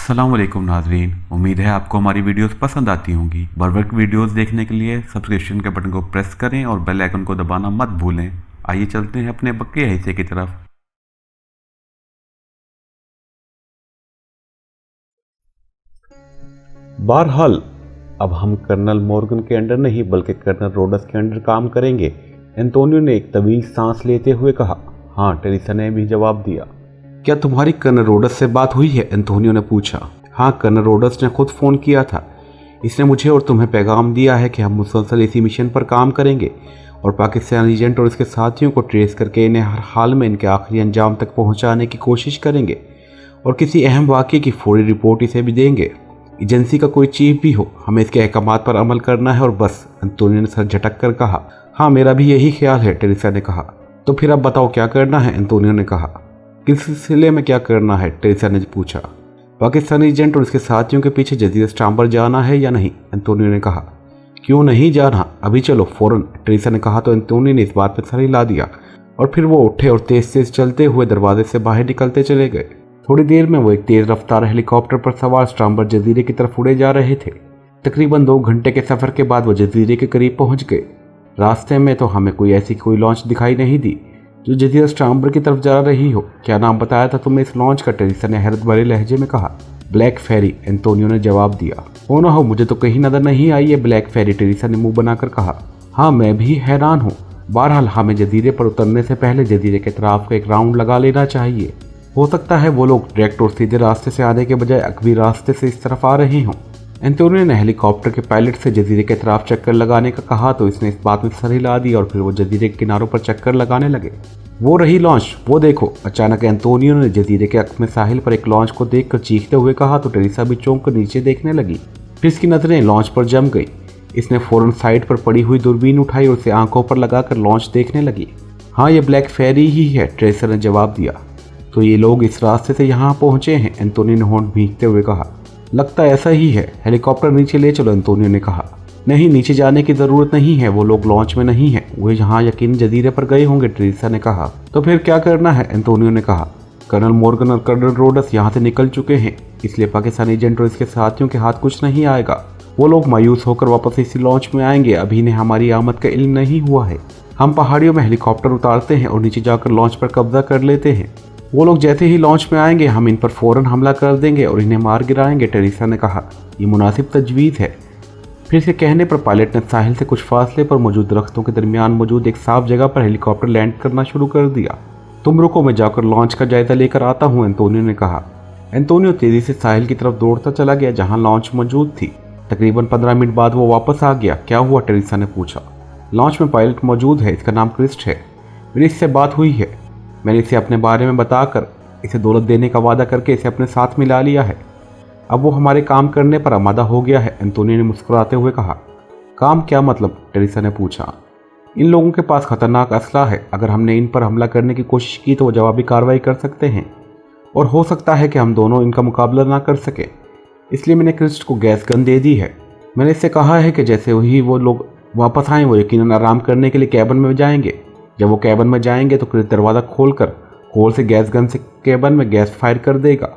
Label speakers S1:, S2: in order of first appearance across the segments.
S1: अस्सलाम वालेकुम नाजरीन, उम्मीद है आपको हमारी वीडियोस पसंद आती होंगी। बर वक्त वीडियोस देखने के लिए सब्सक्रिप्शन के बटन को प्रेस करें और बेल आइकन को दबाना मत भूलें। आइए चलते हैं अपने बकिया हिस्से की तरफ।
S2: बहरहाल अब हम कर्नल मॉर्गन के अंडर नहीं बल्कि कर्नल रोडस के अंडर काम करेंगे, एंटोनियो ने एक तवील सांस लेते हुए कहा। हाँ, टेरेसा ने भी जवाब दिया। क्या तुम्हारी कर्नल रोडस से बात हुई है? एंटोनियो ने पूछा। हाँ, कर्नल रोडस ने खुद फ़ोन किया था। इसने मुझे और तुम्हें पैगाम दिया है कि हम मुसलसल इसी मिशन पर काम करेंगे और पाकिस्तानी एजेंट और इसके साथियों को ट्रेस करके इन्हें हर हाल में इनके आखिरी अंजाम तक पहुंचाने की कोशिश करेंगे और किसी अहम वाक़ये की फौरी रिपोर्ट इसे भी देंगे। एजेंसी का कोई चीफ भी हो, हमें इसके अहकामात पर अमल करना है और बस। एंटोनियो ने सर झटक कर कहा। हाँ, मेरा भी यही ख्याल है, टेरेसा ने कहा। तो फिर अब बताओ क्या करना है? एंटोनियो ने कहा। किस सिलसिले में क्या करना है? टेरेसा ने पूछा। पाकिस्तानी एजेंट और उसके साथियों के पीछे जजीरा स्टाम्बर जाना है या नहीं? एंटोनियो ने कहा। क्यों नहीं जाना, अभी चलो फौरन, टेरेसा ने कहा। तो एंटोनियो ने इस बात पर सर हिला दिया और फिर वो उठे और तेज तेज चलते हुए दरवाजे से बाहर निकलते चले गए। थोड़ी देर में वो एक तेज रफ्तार हेलीकॉप्टर पर सवार स्टाम्बर जजीरे की तरफ उड़े जा रहे थे। तकरीबन 2 घंटे के सफ़र के बाद वो जजीरे के करीब पहुंच गए। रास्ते में तो हमें कोई लॉन्च दिखाई नहीं दी जो जजीरा स्टाम्बर की तरफ जा रही हो। क्या नाम बताया था तुमने इस लॉन्च का? टेरेसा ने हैरत भरे लहजे में कहा। ब्लैक फेरी, एंटोनियो ने जवाब दिया। हो ना हो, मुझे तो कहीं नजर नहीं आई है ब्लैक फेरी, टेरेसा ने मुंह बनाकर कहा। हाँ, मैं भी हैरान हूँ। बहरहाल हमें जजीरे पर उतरने से पहले जजीरे के तरफ का एक राउंड लगा लेना चाहिए। हो सकता है वो लोग डायरेक्ट और सीधे रास्ते से आने के बजाय अकबी रास्ते से इस तरफ आ रहे हों। एंटोनियो ने हेलीकॉप्टर के पायलट से जजीरे के तरफ चक्कर लगाने का कहा तो इसने इस बात में सर हिला दी और फिर वो जजीरे के किनारों पर चक्कर लगाने लगे। वो रही लॉन्च, वो देखो। अचानक एंटोनियो ने जजीरे के अक्स में साहिल पर एक लॉन्च को देखकर चीखते हुए कहा तो टेरेसा भी चौंक कर नीचे देखने लगी। फिर इसकी नजरें लॉन्च पर जम गई। इसने फौरन साइड पर पड़ी हुई दूरबीन उठाई और उसे आंखों पर लगाकर लॉन्च देखने लगी। हाँ, ये ब्लैक फेरी ही है, टेरेसा ने जवाब दिया। तो ये लोग इस रास्ते से यहाँ पहुंचे हैं, एंटोनियो ने होंठ भींचते हुए कहा। लगता ऐसा ही है, हेलीकॉप्टर नीचे ले चलो, एंटोनियो ने कहा। नहीं, नीचे जाने की ज़रूरत नहीं है, वो लोग लॉन्च में नहीं है, वे यहाँ यकीन जजीरे पर गए होंगे, टेरेसा ने कहा। तो फिर क्या करना है? एंटोनियो ने कहा। कर्नल मॉर्गन और कर्नल रोडस यहाँ से निकल चुके हैं, इसलिए पाकिस्तानी एजेंट और इसके साथियों के हाथ कुछ नहीं आएगा। वो लोग मायूस होकर वापस इसी लॉन्च में आएंगे। अभी इन्हें हमारी आमद का इल्म नहीं हुआ है। हम पहाड़ियों में हेलीकॉप्टर उतारते हैं और नीचे जाकर लॉन्च पर कब्जा कर लेते हैं। वो लोग जैसे ही लॉन्च में आएंगे हम इन पर फौरन हमला कर देंगे और इन्हें मार गिराएंगे, टेरेसा ने कहा। ये मुनासिब तजवीज़ है। फिर इसके कहने पर पायलट ने साहिल से कुछ फासले पर मौजूद दरख्तों के दरमियान मौजूद एक साफ जगह पर हेलीकॉप्टर लैंड करना शुरू कर दिया। तुम रुको, मैं जाकर लॉन्च का जायजा लेकर आता हूँ, एंटोनियो ने कहा। एंटोनियो तेजी से साहिल की तरफ दौड़ता चला गया जहाँ लॉन्च मौजूद थी। तकरीबन 15 मिनट बाद वो वापस आ गया। क्या हुआ? टेरेसा ने पूछा। लॉन्च में पायलट मौजूद है, इसका नाम क्रिस्ट है। मेरी इससे बात हुई है। मैंने इसे अपने बारे में बताकर इसे दौलत देने का वादा करके इसे अपने साथ मिला लिया है। अब वो हमारे काम करने पर आमादा हो गया है, एंटोनियो ने मुस्कुराते हुए कहा। काम क्या मतलब? टेरेसा ने पूछा। इन लोगों के पास खतरनाक असला है। अगर हमने इन पर हमला करने की कोशिश की तो वो जवाबी कार्रवाई कर सकते हैं और हो सकता है कि हम दोनों इनका मुकाबला ना कर सके। इसलिए मैंने क्रिस्ट को गैस गन दे दी है। मैंने इससे कहा है कि जैसे ही वो लोग वापस आएँ वो यकीनन आराम करने के लिए कैबिन में जाएंगे। जब वो कैबिन में जाएंगे तो क्रिस्ट दरवाज़ा खोलकर होल से गैस गन से कैबिन में गैस फायर कर देगा।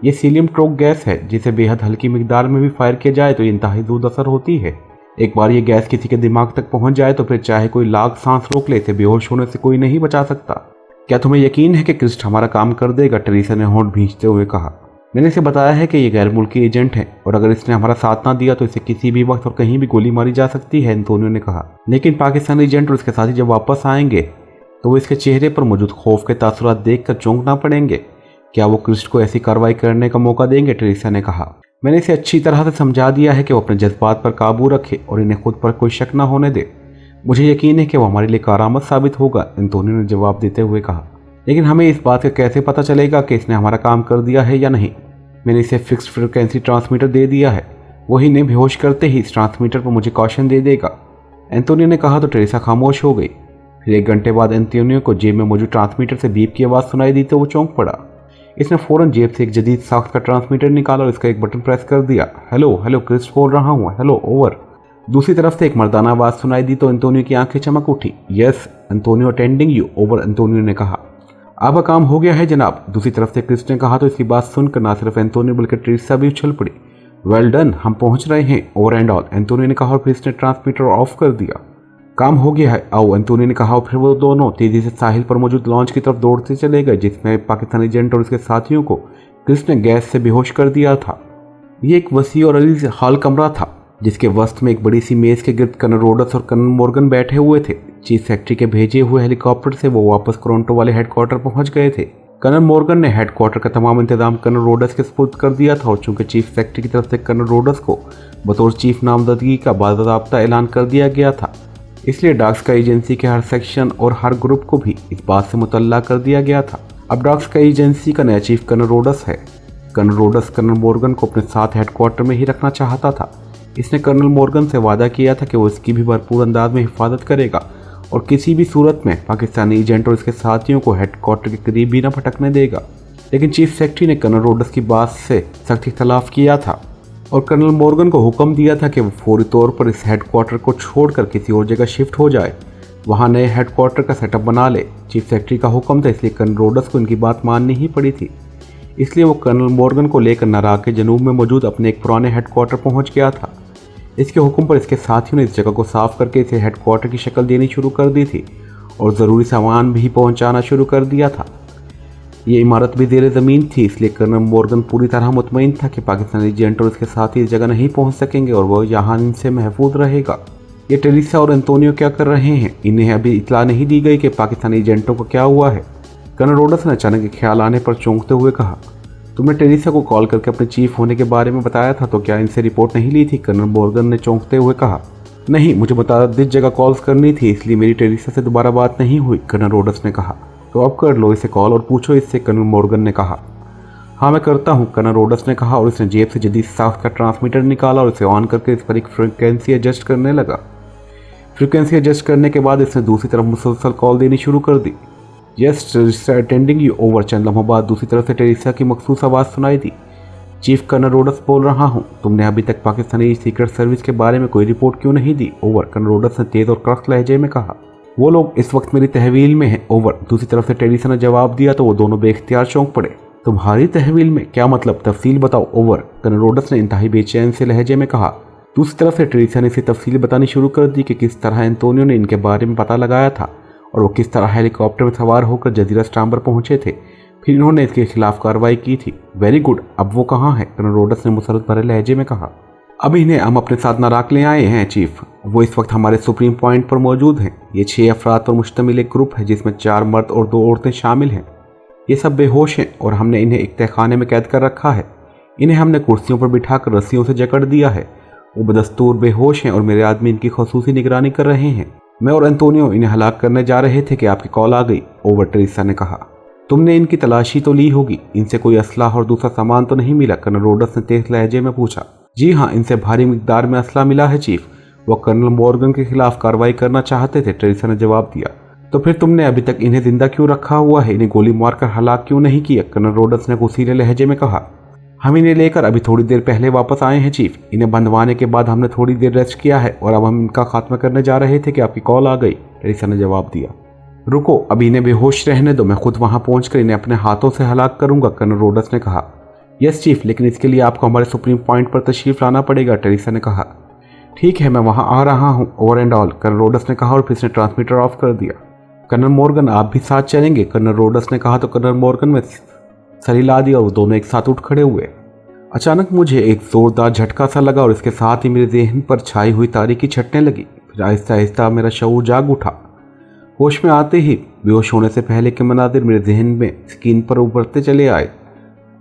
S2: ये सीलियम ट्रोक गैस है जिसे बेहद हल्की मिकदार में भी फायर किया जाए तो ये इंतहाई दूर असर होती है। एक बार ये गैस किसी के दिमाग तक पहुंच जाए तो फिर चाहे कोई लाख सांस रोक ले, इसे बेहोश होने से कोई नहीं बचा सकता। क्या तुम्हें यकीन है कि क्रिस्ट हमारा काम कर देगा? टेरेसा ने होंठ भींचते हुए कहा। मैंने इसे बताया है कि ये गैर मुल्की एजेंट है और अगर इसने हमारा साथ ना दिया तो इसे किसी भी वक्त और कहीं भी गोली मारी जा सकती है, एंटोनियो ने कहा। लेकिन पाकिस्तानी एजेंट और उसके साथी जब वापस आएंगे तो वो इसके चेहरे पर मौजूद खौफ के तासुरात देखकर चौंकना पड़ेंगे। क्या वो क्रिस्ट को ऐसी कार्रवाई करने का मौका देंगे? टेरेसा ने कहा। मैंने इसे अच्छी तरह से समझा दिया है कि वो अपने जज्बात पर काबू रखे और इन्हें खुद पर कोई शक न होने दे। मुझे यकीन है कि वो हमारे लिए कारआमद साबित होगा, एंटोनियो ने जवाब देते हुए कहा। लेकिन हमें इस बात का कैसे पता चलेगा कि इसने हमारा काम कर दिया है या नहीं? मैंने इसे फिक्स्ड फ्रिक्वेंसी ट्रांसमीटर दे दिया है। वही इन्हें बेहोश करते ही इस ट्रांसमीटर पर मुझे कॉशन दे देगा, एंटोनियो ने कहा। तो टेरेसा खामोश हो गई। फिर 1 घंटे बाद एंटोनियो को जेब में मौजूद ट्रांसमीटर से बीप की आवाज़ सुनाई दी तो वो चौंक पड़ा। इसने फ़ौरन जेब से एक जदीद साख्त का ट्रांसमीटर निकाला और इसका एक बटन प्रेस कर दिया। हेलो हेलो, क्रिस्ट बोल रहा हूँ, हेलो, ओवर। दूसरी तरफ से एक मर्दाना आवाज़ सुनाई दी तो एंटोनियो की आंखें चमक उठी। Yes Antonio, attending you, over, Antonio ने कहा। आपका काम हो गया है जनाब, दूसरी तरफ से क्रिस ने कहा। तो इसकी बात सुनकर ना सिर्फ एंटोनियो बल्कि टेरेसा भी उछल पड़ी। वेल डन, हम पहुंच रहे हैं ओवर एंड ऑल, एंटोनियो ने कहा और क्रिस ने ट्रांसमीटर ऑफ कर दिया। काम हो गया है, आओ, एंटोनियो ने कहा और फिर वो दोनों तेजी से साहिल पर मौजूद लॉन्च की तरफ दौड़ते चले गए, जिसमें पाकिस्तानी एजेंट और उसके साथियों को क्रिस ने गैस से बेहोश कर दिया था। ये एक वसी और अलीज हॉल कमरा था, जिसके वस्त में एक बड़ी सी मेज के गिर्द कर्नल रोडस और कर्नल मॉर्गन बैठे हुए थे। चीफ सेक्रेटरी के भेजे हुए हेलीकॉप्टर से वो वापस टोरंटो वाले हेडक्वार्टर पहुंच गए थे। कर्नल मॉर्गन ने हेडक्वार्टर का तमाम इंतजाम कर्नल रोडस के सुपुर्द कर दिया था और चूंकि चीफ सेक्रेटरी की तरफ से कर्नल रोडस को बतौर चीफ नामजदगी का बाज़ाब्ता ऐलान कर दिया गया था, इसलिए डार्क स्काई एजेंसी के हर सेक्शन और हर ग्रुप को भी इस बात से मुतल्ला कर दिया गया था। अब डार्क स्काई एजेंसी का नया चीफ कर्नल रोडस है। कर्नल रोडस कर्नल मॉर्गन को अपने साथ हेडक्वार्टर में ही रखना चाहता था। इसने कर्नल मॉर्गन से वादा किया था कि वो इसकी भी भरपूर अंदाज में हिफाजत करेगा और किसी भी सूरत में पाकिस्तानी एजेंट और इसके साथियों को हेडक्वार्टर के करीब भी न भटकने देगा। लेकिन चीफ सेक्रेटरी ने कर्नल रोडस की बात से सख्त इख्तलाफ किया था और कर्नल मॉर्गन को हुक्म दिया था कि वो फौरी तौर पर इस हेडक्वार्टर को छोड़कर किसी और जगह शिफ्ट हो जाए, वहाँ नए हेडक्वार्टर का सेटअप बना ले। चीफ सेक्रेटरी का हुक्म था, इसलिए कर्नल रोडस को इनकी बात माननी ही पड़ी थी। इसलिए वो कर्नल मॉर्गन को लेकर नराक के जनूब में मौजूद अपने एक पुराने हेडक्वार्टर पहुँच गया था। इसके हुक्म पर इसके साथियों ने इस जगह को साफ करके इसे हेडक्वार्टर की शक्ल देनी शुरू कर दी थी और ज़रूरी सामान भी पहुंचाना शुरू कर दिया था। ये इमारत भी ज़ेर ज़मीन थी, इसलिए कर्नल मॉर्गन पूरी तरह मुतमईन था कि पाकिस्तानी एजेंट और इसके साथी इस जगह नहीं पहुंच सकेंगे और वह यहाँ इनसे महफूज रहेगा। ये टेरेसा और एंटोनियो क्या कर रहे हैं? इन्हें अभी इतला नहीं दी गई कि पाकिस्तानी एजेंटों को क्या हुआ है। कर्नल रोडस ने अचानक ख्याल आने पर चौंकते हुए कहा, तुमने टेरेसा को कॉल करके अपने चीफ होने के बारे में बताया था, तो क्या इनसे रिपोर्ट नहीं ली थी? कर्नल मॉर्गन ने चौंकते हुए कहा, नहीं, मुझे मुताबिक जगह कॉल्स करनी थी, इसलिए मेरी टेरेसा से दोबारा बात नहीं हुई। कर्नल रोडस ने कहा, तो अब कर लो इसे कॉल और पूछो इससे। कर्नल मॉर्गन ने कहा, हाँ मैं करता हूँ, कर्नल रोडस ने कहा और उसने जेब से जदीद साख्त का ट्रांसमीटर निकाला और इसे ऑन करके इस पर एक फ्रिक्वेंसी एडजस्ट करने लगा। फ्रिक्वेंसी एडजस्ट करने के बाद इसने दूसरी तरफ मुसलसल कॉल देनी शुरू कर दी। Yes Teresa attending you over. चंद लम्हों बाद दूसरी तरफ से टेरेसा की मखसूस आवाज़ सुनाई दी, चीफ कर्नल रोडस बोल रहा हूँ, तुमने अभी तक पाकिस्तानी सीक्रेट सर्विस के बारे में कोई रिपोर्ट क्यों नहीं दी? ओवर। कर्नल रोडस ने तेज़ और कड़क लहजे में कहा, वो लोग इस वक्त मेरी तहवील में हैं। ओवर। दूसरी तरफ से टेरेसा ने जवाब दिया तो वो दोनों बेख्तियार चौंक पड़े। तुम्हारी तहवील में? क्या मतलब, तफसील बताओ। ओवर। कर्नल रोडस ने इंतहाई बेचैन से लहजे में कहा। दूसरी तरफ से टेरेसा ने इसे तफसील बतानी शुरू कर दी कि किस तरह एंटोनियो ने इनके बारे में पता लगाया था और वो किस तरह हेलीकॉप्टर में सवार होकर जजीरा स्टाम्बर पहुंचे थे, फिर इन्होंने इसके खिलाफ कार्रवाई की थी। वेरी गुड, अब वो कहाँ है? कर्नल रोडस ने मुसरत भरे लहजे में कहा, अब इन्हें हम अपने साथ नाराक ले आए हैं चीफ, वो इस वक्त हमारे सुप्रीम पॉइंट पर मौजूद हैं। ये 6 अफराद पर मुश्तमिल एक ग्रुप है जिसमें 4 मर्द और 2 औरतें शामिल हैं। ये सब बेहोश हैं और हमने इन्हें एक तहखाने में कैद कर रखा है। इन्हें हमने कुर्सियों पर बिठाकर रस्सियों से जकड़ दिया है। वो बदस्तूर बेहोश हैं और मेरे आदमी इनकी खसूसी निगरानी कर रहे हैं। मैं और एंटोनियो इन्हें हलाक करने जा रहे थे कि आपकी कॉल आ गई। ओवर। टेरेसा ने कहा, तुमने इनकी तलाशी तो ली होगी, इनसे कोई असलाह और दूसरा सामान तो नहीं मिला? कर्नल रोडस ने तेज लहजे में पूछा। जी हाँ, इनसे भारी मिकदार में असला मिला है चीफ, वो कर्नल मॉर्गन के खिलाफ कार्रवाई करना चाहते थे। टेरेसा ने जवाब दिया। तो फिर तुमने अभी तक इन्हें जिंदा क्यों रखा हुआ है? इन्हें गोली मारकर हलाक क्यों नहीं किया? कर्नल रोडस ने गुस्सीले लहजे में कहा, हम इन्हें लेकर अभी थोड़ी देर पहले वापस आए हैं चीफ। इन्हें बंधवाने के बाद हमने थोड़ी देर रेस्ट किया है और अब हम इनका खात्मा करने जा रहे थे कि आपकी कॉल आ गई। टेरेसा ने जवाब दिया। रुको, अभी इन्हें बेहोश रहने दो, मैं खुद वहां पहुंचकर इन्हें अपने हाथों से हलाक करूंगा। कर्नल रोडस ने कहा। यस चीफ, लेकिन इसके लिए आपको हमारे सुप्रीम पॉइंट पर तशरीफ लाना पड़ेगा। टेरेसा ने कहा। ठीक है, मैं वहां आ रहा हूं। Over and all. Colonel Rhodes ने कहा और फिर उसने ट्रांसमीटर ऑफ कर दिया। कर्नल मॉर्गन, आप भी साथ चलेंगे? कर्नल रोडस ने कहा तो कर्नल मॉर्गन में सर हिला दिया और वो दोनों एक साथ उठ खड़े हुए। अचानक मुझे एक जोरदार झटका सा लगा और इसके साथ ही मेरे जहन पर छाई हुई तारीकी छटने लगी। फिर आहिस्ता आहिस्ता मेरा शऊर जाग उठा। होश में आते ही बेहोश होने से पहले के मनादिर मेरे जहन में स्क्रीन पर उभरते चले आए।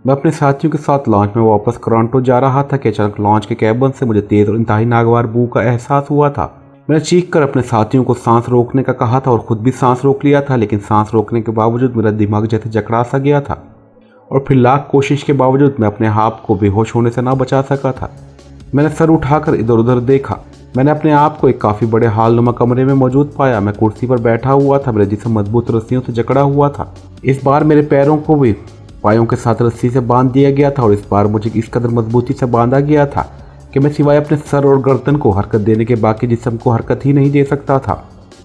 S2: मैं अपने साथियों के साथ लॉन्च में वापस टोरंटो जा रहा था कि अचानक लॉन्च के कैबिन से मुझे तेज और इंतहाई नागवार बू का एहसास हुआ था। मैंने चीख कर अपने साथियों को सांस रोकने का कहा था और खुद भी सांस रोक लिया था, लेकिन सांस रोकने के बावजूद मेरा दिमाग जैसे जकड़ा सा गया था और फिर लाख कोशिश के बावजूद मैं अपने आप को बेहोश होने से ना बचा सका था। मैंने सर उठाकर इधर उधर देखा। मैंने अपने आप को एक काफ़ी बड़े हालनुमा कमरे में मौजूद पाया। मैं कुर्सी पर बैठा हुआ था, मेरा जिस्म मजबूत रस्सियों से जकड़ा हुआ था। इस बार मेरे पैरों को भी पायों के साथ रस्सी से बांध दिया गया था और इस बार मुझे इस कदर मजबूती से बांधा गया था कि मैं सिवाय अपने सर और गर्दन को हरकत देने के बाकी जिस्म को हरकत ही नहीं दे सकता था।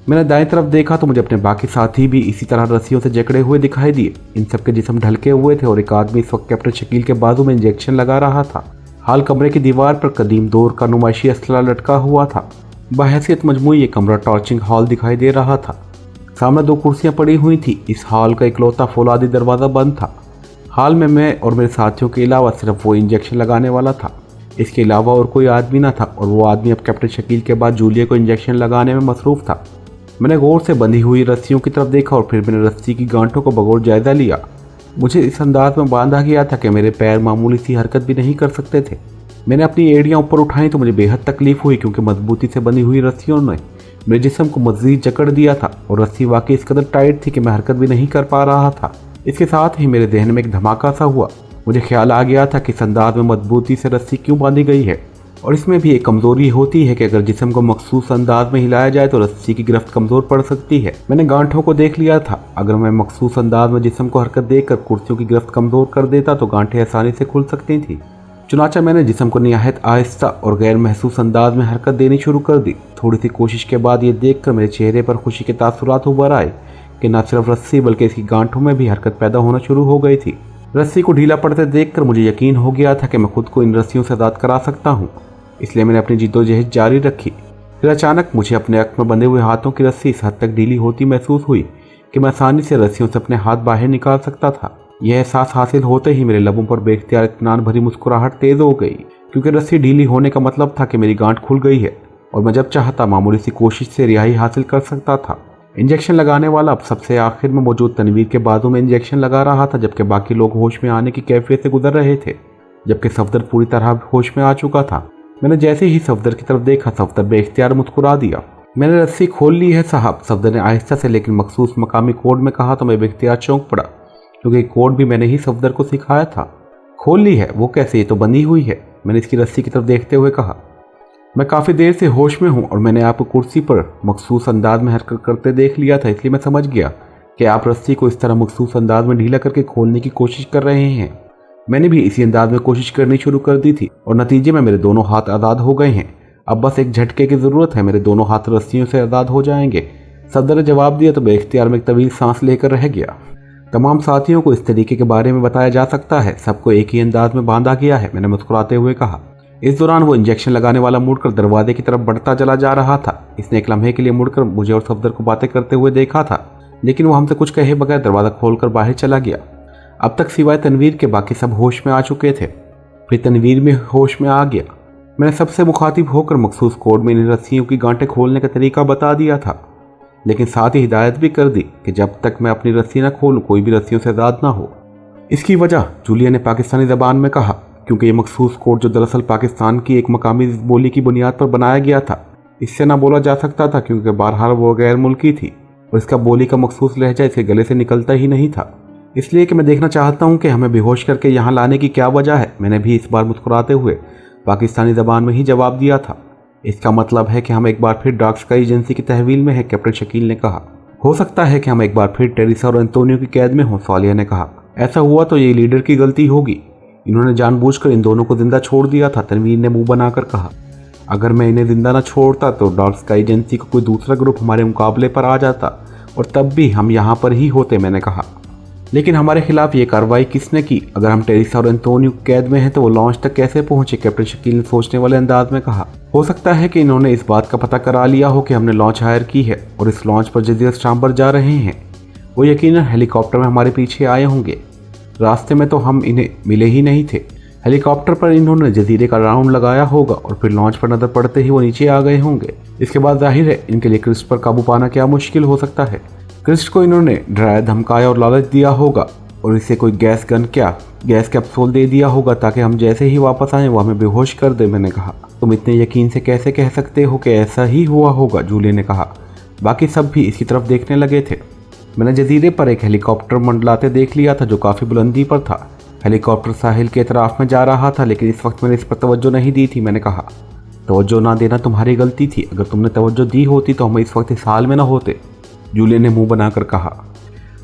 S2: मैंने दाएं तरफ देखा तो मुझे अपने बाकी साथी भी इसी तरह रस्सियों से जकड़े हुए दिखाई दिए। इन सबके जिस्म ढलके हुए थे और एक आदमी इस वक्त कैप्टन शकील के बाजू में इंजेक्शन लगा रहा था। हाल कमरे की दीवार पर कदीम दौर का नुमाइशी असला लटका हुआ था। बहैसियत मजमूई ये कमरा टॉर्चिंग हॉल दिखाई दे रहा था। सामने 2 कुर्सियां पड़ी हुई थी। इस हॉल का इकलौता फौलादी दरवाज़ा बंद था। हाल में मैं और मेरे साथियों के अलावा सिर्फ वो इंजेक्शन लगाने वाला था। इसके अलावा और कोई आदमी ना था और वो आदमी अब कैप्टन शकील के बाद जूलिया को इंजेक्शन लगाने में मसरूफ़ था। मैंने गौर से बंधी हुई रस्सियों की तरफ देखा और फिर मैंने रस्सी की गांठों को बगौर जायज़ा लिया। मुझे इस अंदाज में बांधा गया था कि मेरे पैर मामूली सी हरकत भी नहीं कर सकते थे। मैंने अपनी एड़ियाँ ऊपर उठाई तो मुझे बेहद तकलीफ हुई क्योंकि मजबूती से बंधी हुई रस्सियों ने मेरे जिस्म को मज़ीद जकड़ दिया था और रस्सी वाकई इस कदर टाइट थी कि मैं हरकत भी नहीं कर पा रहा था। इसके साथ ही मेरे जहन में एक धमाका सा हुआ। मुझे ख्याल आ गया था कि इस अंदाज में मजबूती से रस्सी क्यों बांधी गई है और इसमें भी एक कमज़ोरी होती है कि अगर जिस्म को मखसूस अंदाज में हिलाया जाए तो रस्सी की गिरफ्त कमज़ोर पड़ सकती है। मैंने गांठों को देख लिया था। अगर मैं मखसूस अंदाज में जिस्म को हरकत देकर कुर्सियों की गिरफ्त कमज़ोर कर देता तो गांठें आसानी से खुल सकती थी। चुनाचा मैंने जिस्म को निहायत आहिस्ता और गैर महसूस अंदाज में हरकत देनी शुरू कर दी। थोड़ी सी कोशिश के बाद ये देखकर मेरे चेहरे पर खुशी के तासुरात उभर आए कि न सिर्फ रस्सी बल्कि इसकी गांठों में भी हरकत पैदा होना शुरू हो गई थी। रस्सी को ढीला पड़ते देखकर मुझे यकीन हो गया था कि मैं खुद को इन रस्सियों से आज़ाद करा सकता हूँ। इसलिए मैंने अपनी जिद्दोजहद जारी रखी। फिर अचानक मुझे अपने अक में बंधे हुए हाथों की रस्सी इस हद तक ढीली होती महसूस हुई कि मैं आसानी से रस्सियों से अपने हाथ बाहर निकाल सकता था। यह एहसास हासिल होते ही मेरे लबों पर बेख्तियार इत्मीनान भरी मुस्कुराहट तेज हो गई क्योंकि रस्सी ढीली होने का मतलब था कि मेरी गांठ खुल गई है और मैं जब चाहता मामूली सी कोशिश से रिहाई हासिल कर सकता था। इंजेक्शन लगाने वाला अब सबसे आखिर में मौजूद तनवीर के बाजू में इंजेक्शन लगा रहा था जबकि बाकी लोग होश में आने की कैफियत से गुजर रहे थे, जबकि सफदर पूरी तरह होश में आ चुका था। मैंने जैसे ही सफदर की तरफ देखा, सफदर बेख्तियार मुस्कुरा दिया। मैंने रस्सी खोल ली है साहब, सफदर ने आहिस्ता से लेकिन मखसूस मकामी कोड में कहा तो मैं बेख्तियार चौंक पड़ा क्योंकि कोड भी मैंने ही सफदर को सिखाया था। खोल ली है? वो कैसे? ये तो बंधी हुई है, मैंने इसकी रस्सी की तरफ देखते हुए कहा। मैं काफ़ी देर से होश में हूँ और मैंने आपको कुर्सी पर मखसूस अंदाज में हरकत करते देख लिया था, इसलिए मैं समझ गया कि आप रस्सी को इस तरह मखसूस अंदाज में ढीला करके खोलने की कोशिश कर रहे हैं। मैंने भी इसी अंदाज में कोशिश करनी शुरू कर दी थी और नतीजे में मेरे दोनों हाथ आज़ाद हो गए हैं। अब बस एक झटके की ज़रूरत है, मेरे दोनों हाथ रस्सियों से आज़ाद हो जाएंगे। सफदर ने जवाब दिया तो बेख्तियार में एक तवील सांस लेकर रह गया। तमाम साथियों को इस तरीके के बारे में बताया जा सकता है, सबको एक ही अंदाज में बांधा गया है, मैंने मुस्कुराते हुए कहा। इस दौरान वो इंजेक्शन लगाने वाला मुड़कर दरवाजे की तरफ बढ़ता चला जा रहा था। इसने एक लम्हे के लिए मुड़कर मुझे और सफदर को बातें करते हुए देखा था, लेकिन वो हमसे कुछ कहे बगैर दरवाज़ा खोलकर बाहर चला गया। अब तक सिवाय तनवीर के बाकी सब होश में आ चुके थे। फिर तनवीर में होश में आ गया। मैंने सबसे मुखातिब होकर मखसूस कोड में इन रस्सियों की गांठें खोलने का तरीका बता दिया था, लेकिन साथ ही हिदायत भी कर दी कि जब तक मैं अपनी रस्सी न खोलूं कोई भी रस्सियों से आज़ाद ना हो। इसकी वजह जूलिया ने पाकिस्तानी ज़बान में कहा, क्योंकि ये मखसूस कोड जो दरअसल पाकिस्तान की एक मकामी बोली की बुनियाद पर बनाया गया था, इससे ना बोला जा सकता था क्योंकि बहरहाल वो गैर मुल्की थी और इसका बोली का मखसूस लहजा इसके गले से निकलता ही नहीं था। इसलिए कि मैं देखना चाहता हूँ कि हमें बेहोश करके यहाँ लाने की क्या वजह है। मैंने भी इस बार मुस्कुराते हुए पाकिस्तानी ज़बान में ही जवाब दिया था। इसका मतलब है कि हम एक बार फिर डार्क स्काई एजेंसी की तहवील में है, कैप्टन शकील ने कहा। हो सकता है कि हम एक बार फिर टेरिसा और एंटोनियो की कैद में हों, सालिया ने कहा। ऐसा हुआ तो ये लीडर की गलती होगी, इन्होंने जानबूझकर इन दोनों को जिंदा छोड़ दिया था, तनवीर ने मुंह बनाकर कहा। अगर मैं इन्हें जिंदा न छोड़ता तो डार्क स्काई एजेंसी का कोई दूसरा ग्रुप हमारे मुकाबले पर आ जाता और तब भी हम यहाँ पर ही होते, मैंने कहा। लेकिन हमारे खिलाफ ये कार्रवाई किसने की? अगर हम टेरिसा और एंटोनियो कैद में हैं तो वो लॉन्च तक कैसे पहुंचे? कैप्टन शकील ने सोचने वाले अंदाज में कहा। हो सकता है कि इन्होंने इस बात का पता करा लिया हो कि हमने लॉन्च हायर की है और इस लॉन्च पर जजीरत शाम जा रहे हैं। वो यकीनन हेलीकॉप्टर में हमारे पीछे आए होंगे। रास्ते में तो हम इन्हें मिले ही नहीं थे। हेलीकॉप्टर पर इन्होंने जजीरे का राउंड लगाया होगा और फिर लॉन्च पर नजर पड़ते ही वो नीचे आ गए होंगे। इसके बाद जाहिर है इनके लिए क्रिस्ट पर काबू पाना क्या मुश्किल हो सकता है। क्रिस्ट को इन्होंने डराया, धमकाया और लालच दिया होगा और इसे कोई गैस कैप्सूल दे दिया होगा ताकि हम जैसे ही वापस आए वो हमें बेहोश कर दे, मैंने कहा। तुम इतने यकीन से कैसे कह सकते हो कि ऐसा ही हुआ होगा? जूलिया ने कहा। बाकी सब भी इसकी तरफ देखने लगे थे। मैंने जजीरे पर एक हेलीकॉप्टर मंडलाते देख लिया था जो काफ़ी बुलंदी पर था। हेलीकॉप्टर साहिल के इतराफ में जा रहा था, लेकिन इस वक्त मैंने इस पर तवज्जो नहीं दी थी, मैंने कहा। तवज्जो ना देना तुम्हारी गलती थी, अगर तुमने तवज्जो दी होती तो हम इस वक्त इस हाल में ना होते, जूलिया ने मुंह बनाकर कहा।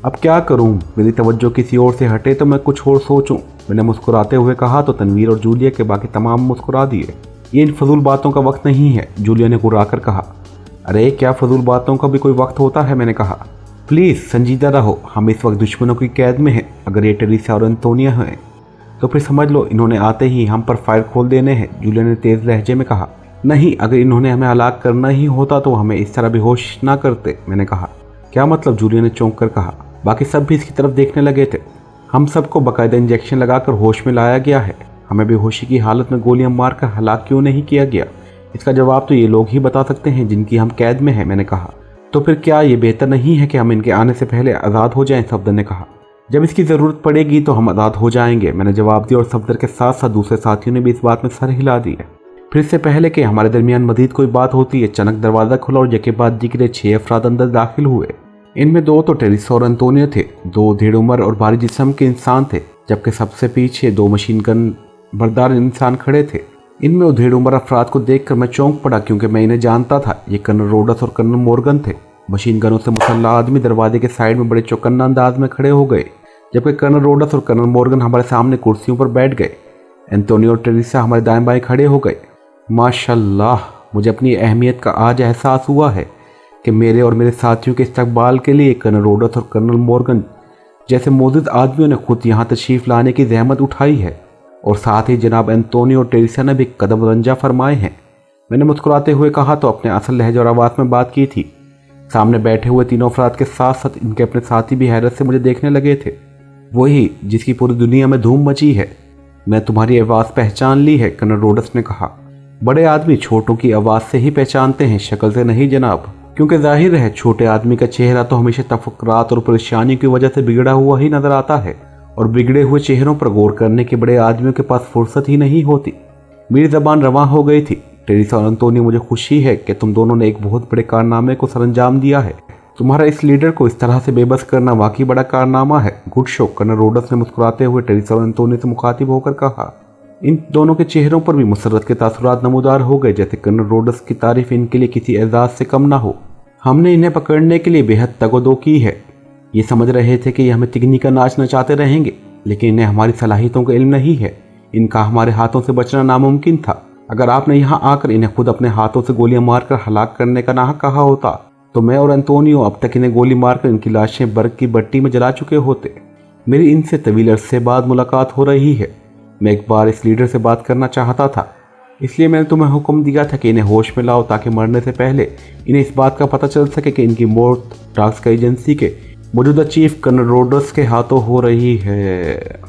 S2: अब क्या करूं, मेरी तवज्जो किसी और से हटे तो मैं कुछ और सोचूं, मैंने मुस्कुराते हुए कहा तो तनवीर और जूलिया के बाकी तमाम मुस्कुरा दिए। ये इन फजूल बातों का वक्त नहीं है, जूलिया ने गुर्राकर कहा। अरे क्या फजूल बातों का भी कोई वक्त होता है, मैंने कहा। प्लीज़ संजीदा रहो, हम इस वक्त दुश्मनों की कैद में हैं। अगर ये टेरेसा और एंटोनियो हैं तो फिर समझ लो इन्होंने आते ही हम पर फायर खोल देने हैं, जूलिया ने तेज़ लहजे में कहा। नहीं, अगर इन्होंने हमें हलाक करना ही होता तो हमें इस तरह बेहोश ना करते, मैंने कहा। क्या मतलब, जूलिया ने चौंक कर कहा। बाकी सब भी इसकी तरफ देखने लगे थे। हम सबको बाकायदा इंजेक्शन लगाकर होश में लाया गया है, हमें बेहोशी की हालत में गोलियां मारकर हलाक क्यों नहीं किया गया? इसका जवाब तो ये लोग ही बता सकते हैं जिनकी हम कैद में हैं, मैंने कहा। तो फिर क्या ये बेहतर नहीं है कि हम इनके आने से पहले आज़ाद हो जाएं, सफदर ने कहा। जब इसकी ज़रूरत पड़ेगी तो हम आज़ाद हो जाएंगे, मैंने जवाब दिया, और सफदर के साथ साथ दूसरे साथियों ने भी इस बात में सर हिला दिया। फिर इससे पहले कि हमारे दरमियान मजीद कोई बात होती है, अचानक दरवाज़ा खुला और यके बाद दिखरे 6 अफराद अंदर दाखिल हुए। इनमें 2 तो टेरेसा और एंटोनियो थे, 2 धेड़ उम्र और भारी जिस्म के इंसान थे, जबकि सबसे पीछे 2 मशीन गन बरदार इंसान खड़े थे। इनमें उधेड़ उम्र अफराद को देखकर मैं चौंक पड़ा, क्योंकि मैं इन्हें जानता था। ये कर्नल रोडस और कर्नल मॉर्गन थे। मशीन गनों से मुसल्ला आदमी दरवाजे के साइड में बड़े चौकन्ना अंदाज में खड़े हो गए, जबकि कर्नल रोडस और कर्नल मॉर्गन हमारे सामने कुर्सियों पर बैठ गए। एंटोनियो और टेरेसा हमारे दाएं बाएं खड़े हो गए। माशाल्लाह, मुझे अपनी अहमियत का आज एहसास हुआ है कि मेरे और मेरे साथियों के इस्तकबाल के लिए कर्नल रोडस और कर्नल मॉर्गन जैसे मोजिद आदमियों ने खुद यहाँ तशरीफ़ लाने की जहमत उठाई है, और साथ ही जनाब एंटोनियो और टेरेसा ने भी कदम रंजा फरमाए हैं। मैंने मुस्कुराते हुए कहा तो अपने असल लहजे और आवाज़ में बात की थी। सामने बैठे हुए तीनों अफराद के साथ साथ इनके अपने साथी भी हैरत से मुझे देखने लगे थे। वही जिसकी पूरी दुनिया में धूम मची है। मैं तुम्हारी आवाज़ पहचान ली है, कर्नल रोडस ने कहा। बड़े आदमी छोटों की आवाज़ से ही पहचानते हैं, शक्ल से नहीं जनाब, क्योंकि जाहिर है छोटे आदमी का चेहरा तो हमेशा तफक्कुरात और परेशानियों की वजह से बिगड़ा हुआ ही नजर आता है, और बिगड़े हुए चेहरों पर गौर करने के बड़े आदमियों के पास फुर्सत ही नहीं होती। मेरी ज़बान रवां हो गई थी। टेरेसा और एंटोनियो, मुझे खुशी है कि तुम दोनों ने एक बहुत बड़े कारनामे को सरअंजाम दिया है। तुम्हारा इस लीडर को इस तरह से बेबस करना वाकई बड़ा कारनामा है। गुड शो, कर्नल रोडस ने मुस्कुराते हुए टेरेसा और एंटोनियो से मुखातिब होकर कहा। इन दोनों के चेहरों पर भी मुसर्रत के तासुरात नमूदार हो गए, जैसे कर्नल रोडस की तारीफ इनके लिए किसी एजाज से कम ना हो। हमने इन्हें पकड़ने के लिए बेहद तगोदो की है। ये समझ रहे थे कि ये हमें तिगनी का नाच नचाते रहेंगे, लेकिन इन्हें हमारी सलाहियतों का इल्म नहीं है। इनका हमारे हाथों से बचना नामुमकिन था। अगर आपने यहाँ आकर इन्हें खुद अपने हाथों से गोलियां मारकर हलाक करने का नाहक कहा होता तो मैं और एंटोनियो अब तक इन्हें गोली मारकर इनकी लाशें बर्फ की भट्टी में जला चुके होते। मेरी इनसे तवील अरसे बाद मुलाकात हो रही है। मैं एक बार इस लीडर से बात करना चाहता था, इसलिए मैंने तुम्हें हुक्म दिया था कि इन्हें होश में लाओ, ताकि मरने से पहले इन्हें इस बात का पता चल सके कि इनकी मौत डार्क स्काई एजेंसी के मौजूदा चीफ कर्नल रोडस के हाथों हो रही है।